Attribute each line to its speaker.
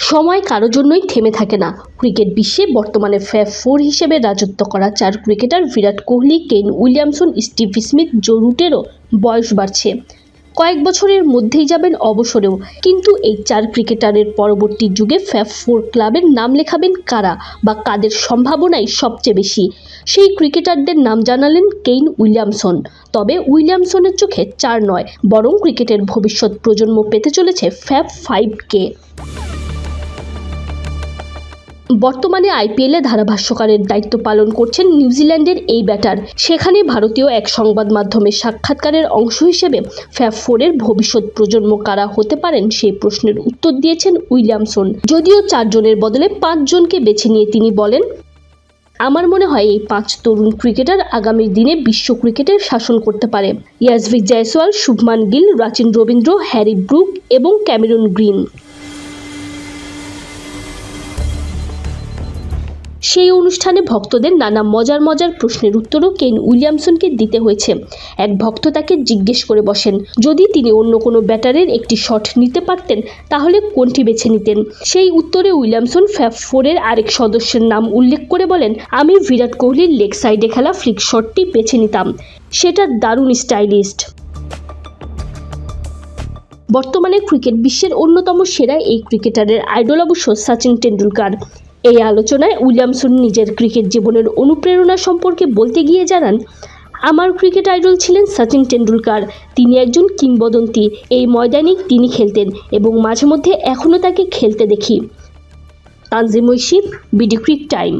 Speaker 1: সময় কারো জন্যই থেমে থাকে না। ক্রিকেট বিশ্বে বর্তমানে ফ্যাব 4 হিসেবে রাজত্ব করা 4 cricketer Virat Kohli, Kane Williamson, Steve Smith, Joe রুটেরও বয়স বাড়ছে। কয়েক বছরের মধ্যেই যাবেন অবসরেও। কিন্তু এই 4 ক্রিকেটারের পরবর্তী যুগে ফ্যাব 4 ক্লাবের নাম লেখাবেন কারা বা কাদের সম্ভাবনাই সবচেয়ে বেশি? সেই ক্রিকেটারদের নাম জানালেন কেন উইলিয়ামসন। তবে উইলিয়ামসনের চোখে 4 নয়, বরং ক্রিকেটের ভবিষ্যৎ প্রজন্ম পেতে চলেছে ফ্যাব 5কে। বর্তমানে আইপিএলে ধারাভাষ্যকারের দায়িত্ব পালন করছেন নিউজিল্যান্ডের এই ব্যাটার। সেখানে ভারতীয় এক সংবাদ মাধ্যমের সাক্ষাৎকারের অংশ হিসেবে ফ্যাব 4-এর ভবিষ্যৎ প্রজন্ম কারা হতে পারেন সেই প্রশ্নের উত্তর দিয়েছেন উইলিয়ামসন। যদিও 4 জনের বদলে 5 জনকে বেছে নিয়ে তিনি বলেন, আমার মনে হয় এই 5 তরুণ ক্রিকেটার আগামী দিনে বিশ্ব ক্রিকেটের শাসন করতে পারে। ইয়াজভি জয়সওয়াল, শুভমান গিল, রাচিন রবীন্দ্র, হ্যারি ব্রুক এবং ক্যামেরন গ্রিন। সেই অনুষ্ঠানে ভক্তদের নানা মজার প্রশ্নের উত্তরও কেন উইলিয়ামসনকে দিতে হয়েছে। এক ভক্ত তাকে জিজ্ঞেস করে বসেন, যদি তিনি অন্য কোনো ব্যাটারের একটি শট নিতে পারতেন তাহলে কোনটি বেছে নিতেন? সেই উত্তরে উইলিয়ামসন ফ্যাব 4-এর আরেক সদস্যের নাম উল্লেখ করে বলেন, আমি বিরাট কোহলির লেগ সাইডে খেলা ফ্লিক শটটি বেছে নিতাম, সেটা দারুণ স্টাইলিস্ট। বর্তমানে ক্রিকেট বিশ্বের অন্যতম সেরা এই ক্রিকেটারের আইডল অবশ্য সচিন টেন্ডুলকার। এই আলোচনায় উইলিয়ামসন নিজের ক্রিকেট জীবনের অনুপ্রেরণা সম্পর্কে বলতে গিয়ে জানান, আমার ক্রিকেট আইডল ছিলেন সচিন টেন্ডুলকার। তিনি একজন কিংবদন্তি। এই ময়দানেই তিনি খেলতেন এবং মাঝে মধ্যে এখনও তাকে খেলতে দেখি। Tanjim Oishi, BD Cric time.